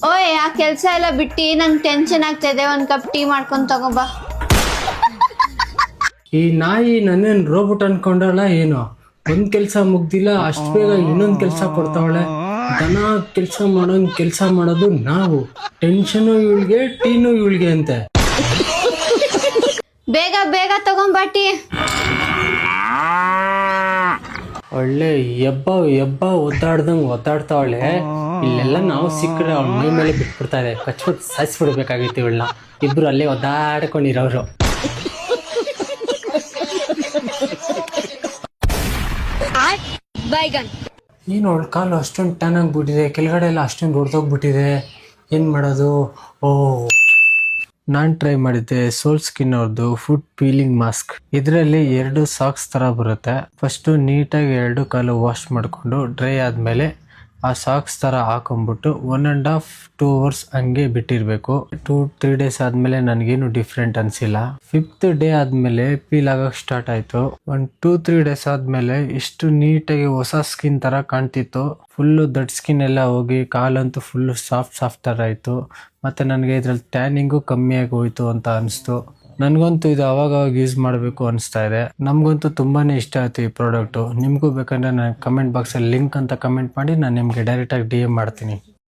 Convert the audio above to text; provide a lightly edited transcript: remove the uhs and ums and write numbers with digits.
ಓಯ್ ಆ ಕೆಲ್ಸ ಎಲ್ಲ ಬಿಟ್ಟು ನಂಗೆ ಟೆನ್ಷನ್ ಆಗ್ತಿದೆ, ಒಂದ್ ಕಪ್ ಟೀ ಮಾಡ್ಕೊಂಡ್ ತಗೋಬಾ. ಈ ನಾಯಿ ನನ್ನೇನ್ ರೋಬೋಟ್ ಅನ್ಕೊಂಡಲ್ಲ ಏನೋ, ಒಂದ್ ಕೆಲ್ಸ ಮುಗ್ದಿಲ್ಲ ಅಷ್ಟ್ ಬೇಗ ಇನ್ನೊಂದ್ ಕೆಲ್ಸ ಕೊಡ್ತಾವಳೆ. ದನ ಕೆಲ್ಸ ಮಾಡೋದು ನಾವು, ಟೆನ್ಷನು ಇವಳಿಗೆ, ಟೀನು ಇವಳಿಗೆ ಅಂತೆ. ಬೇಗ ಬೇಗ ತಗೊಂಬಾ ಟೀ. ಒಳ್ಳೆ ಎಬ್ಬ ಒದ್ದಾಡ್ತಾವಳೆ. ಇಲ್ಲೆಲ್ಲ ನಾವು ಸಿಕ್ಕರೆ ಅವಳ ಮೈ ಮೇಲೆ ಬಿಟ್ಬಿಡ್ತಾರೆ, ಕಚ್ಬಿಟ್ಟು ಸಾಯಿಸ್ಬಿಡ್ಬೇಕಾಗಿತ್ತು ಇವಳನ್ನ. ಇಬ್ರು ಅಲ್ಲೇ ಒದ್ದಾಡ್ಕೊಂಡಿರೋರು. ಏನು ಅವಳ ಕಾಲು ಅಷ್ಟೊಂದು ಟ್ಯಾನ್ ಆಗಿಬಿಟ್ಟಿದೆ, ಕೆಳಗಡೆ ಎಲ್ಲ ಅಷ್ಟೊಂದು ಹೊಡೆದೋಗ್ಬಿಟ್ಟಿದೆ, ಏನು ಮಾಡೋದು? ನಾನು ಟ್ರೈ ಮಾಡಿದ್ದೆ ಸೋಲ್ ಸ್ಕಿನ್ ಅವ್ರದ್ದು ಫುಡ್ ಪೀಲಿಂಗ್ ಮಾಸ್ಕ್. ಇದರಲ್ಲಿ 2 ಸಾಕ್ಸ್ ಥರ ಬರುತ್ತೆ. ಫಸ್ಟು ನೀಟಾಗಿ 2 ಕಾಲು ವಾಶ್ ಮಾಡಿಕೊಂಡು ಡ್ರೈ ಆದಮೇಲೆ ಆ ಸಾಕ್ಸ್ ಥರ ಹಾಕೊಂಡ್ಬಿಟ್ಟು 1.5-2 hours ಹಂಗೆ ಬಿಟ್ಟಿರಬೇಕು. 2-3 days ಆದಮೇಲೆ ನನಗೇನು ಡಿಫ್ರೆಂಟ್ ಅನಿಸಿಲ್ಲ. 5th ಡೇ ಆದಮೇಲೆ ಪೀಲ್ ಆಗೋಕ್ಕೆ ಸ್ಟಾರ್ಟ್ ಆಯಿತು. 1-2-3 days ಆದಮೇಲೆ ಇಷ್ಟು ನೀಟಾಗಿ ಹೊಸ ಸ್ಕಿನ್ ಥರ ಕಾಣ್ತಿತ್ತು. ಫುಲ್ಲು ದೊಡ್ಡ ಸ್ಕಿನ್ ಎಲ್ಲ ಹೋಗಿ ಕಾಲಂತೂ ಫುಲ್ಲು ಸಾಫ್ಟ್ ಥರ ಆಯಿತು. ಮತ್ತು ನನಗೆ ಇದರಲ್ಲಿ ಟ್ಯಾನಿಂಗು ಕಮ್ಮಿಯಾಗಿ ಹೋಯಿತು ಅಂತ ಅನಿಸ್ತು. ನನಗಂತೂ ಇದು ಅವಾಗ ಯೂಸ್ ಮಾಡಬೇಕು ಅನಿಸ್ತಾ ಇದೆ. ನಮಗಂತೂ ತುಂಬಾ ಇಷ್ಟ ಆಯಿತು ಈ ಪ್ರಾಡಕ್ಟು. ನಿಮಗೂ ಬೇಕಂದರೆ ನಾನು ಕಮೆಂಟ್ ಬಾಕ್ಸಲ್ಲಿ ಲಿಂಕ್ ಅಂತ ಕಮೆಂಟ್ ಮಾಡಿ, ನಾನು ನಿಮಗೆ ಡೈರೆಕ್ಟಾಗಿ DM ಮಾಡ್ತೀನಿ.